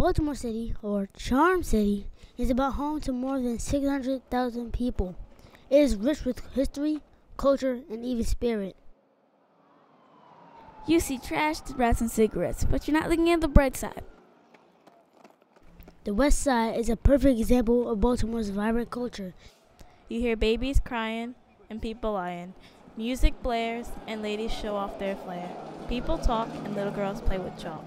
Baltimore City, or Charm City, is about home to more than 600,000 people. It is rich with history, culture, and even spirit. You see trash, rats, and cigarettes, but you're not looking at the bright side. The West Side is a perfect example of Baltimore's vibrant culture. You hear babies crying and people lying. Music blares and ladies show off their flair. People talk and little girls play with chalk.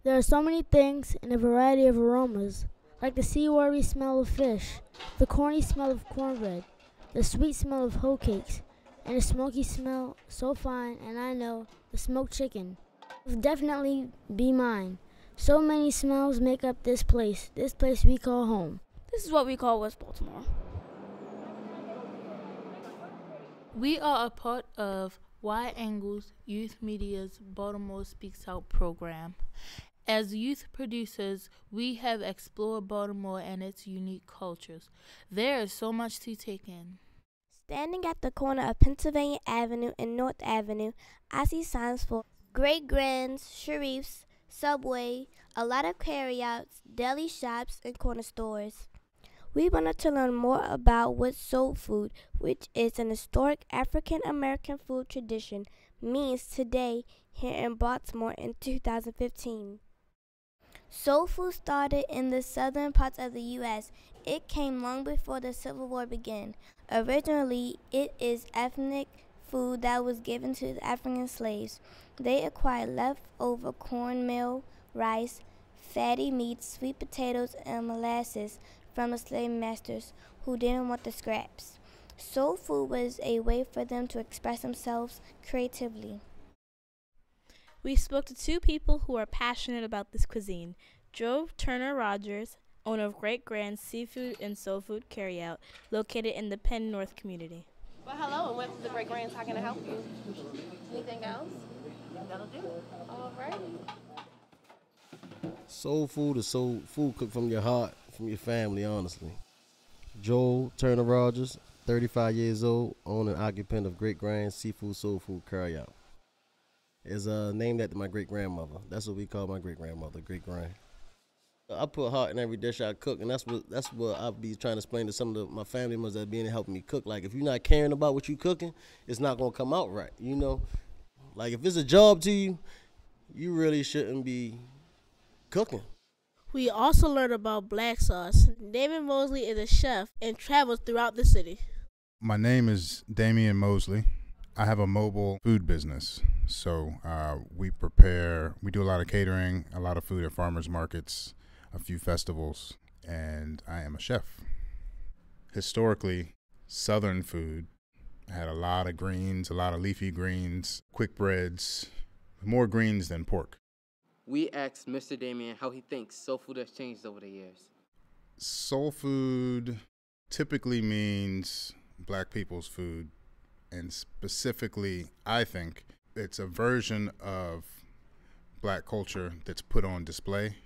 There are so many things and a variety of aromas, like the seawatery smell of fish, the corny smell of cornbread, the sweet smell of hoe cakes, and the smoky smell so fine, and I know, the smoked chicken. It will definitely be mine. So many smells make up this place we call home. This is what we call West Baltimore. We are a part of Wide Angles Youth Media's Baltimore Speaks Out program. As youth producers, we have explored Baltimore and its unique cultures. There is so much to take in. Standing at the corner of Pennsylvania Avenue and North Avenue, I see signs for Great Grands, Sharif's, Subway, a lot of carryouts, deli shops, and corner stores. We wanted to learn more about what soul food, which is an historic African-American food tradition, means today here in Baltimore in 2015. Soul food started in the southern parts of the U.S. It came long before the Civil War began. Originally, it is ethnic food that was given to the African slaves. They acquired leftover cornmeal, rice, fatty meats, sweet potatoes, and molasses from the slave masters who didn't want the scraps. Soul food was a way for them to express themselves creatively. We spoke to two people who are passionate about this cuisine. Joe Turner Rogers, owner of Great Grand Seafood and Soul Food Carryout, located in the Penn North community. Well, hello, and welcome to Great Grands. How can I help you? Anything else? That'll do. All right. Soul food is soul food cooked from your heart, from your family, honestly. Joel Turner Rogers, 35 years old, owner and occupant of Great Grand Seafood Soul Food Carryout. Is named after my great-grandmother. That's what we call my great-grandmother, Great Grand. I put heart in every dish I cook, and that's what I be trying to explain to some of my family members that be in helping me cook. Like, if you're not caring about what you cooking, it's not going to come out right, you know? Like, if it's a job to you, you really shouldn't be cooking. We also learned about black sauce. David Mosley is a chef and travels throughout the city. My name is Damian Mosley. I have a mobile food business. So we do a lot of catering, a lot of food at farmers markets, a few festivals, and I am a chef. Historically, Southern food had a lot of greens, a lot of leafy greens, quick breads, more greens than pork. We asked Mr. Damien how he thinks soul food has changed over the years. Soul food typically means black people's food, and specifically, I think, it's a version of black culture that's put on display,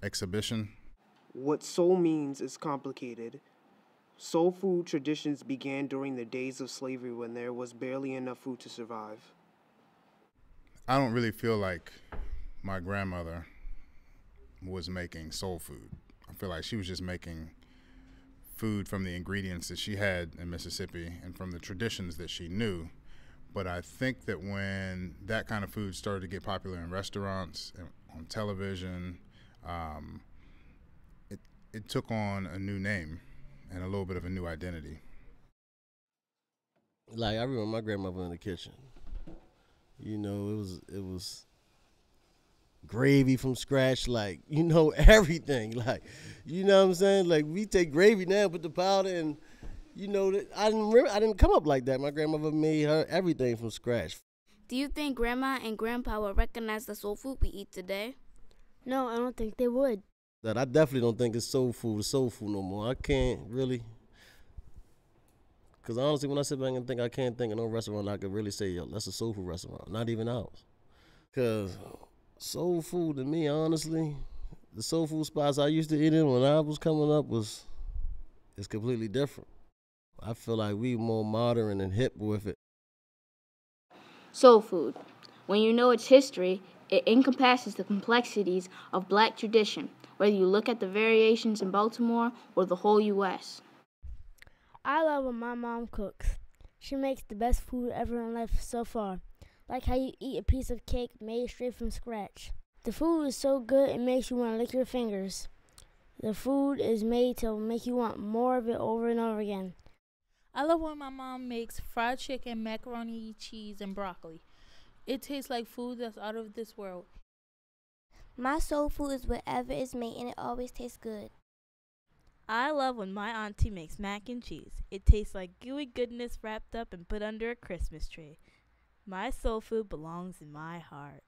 exhibition. What soul means is complicated. Soul food traditions began during the days of slavery when there was barely enough food to survive. I don't really feel like my grandmother was making soul food. I feel like she was just making food from the ingredients that she had in Mississippi and from the traditions that she knew. But I think that when that kind of food started to get popular in restaurants and on television, it took on a new name and a little bit of a new identity. Like, I remember my grandmother in the kitchen. You know, it was gravy from scratch, like, you know, everything. Like, you know what I'm saying? Like, we take gravy now, put the powder, and you know, I didn't come up like that. My grandmother made her everything from scratch. Do you think Grandma and Grandpa will recognize the soul food we eat today? No, I don't think they would. That I definitely don't think it's soul food no more. I can't really. Because honestly, when I sit back and think, I can't think of no restaurant I could really say, yo, that's a soul food restaurant. Not even ours. Because soul food to me, honestly, the soul food spots I used to eat in when I was coming up is completely different. I feel like we more modern and hip with it. Soul food. When you know its history, It encompasses the complexities of black tradition, whether you look at the variations in Baltimore or the whole U.S. I love when my mom cooks. She makes the best food ever in life so far, like how you eat a piece of cake made straight from scratch. The food is so good it makes you want to lick your fingers. The food is made to make you want more of it over and over again. I love when my mom makes fried chicken, macaroni, cheese, and broccoli. It tastes like food that's out of this world. My soul food is whatever is made and it always tastes good. I love when my auntie makes mac and cheese. It tastes like gooey goodness wrapped up and put under a Christmas tree. My soul food belongs in my heart.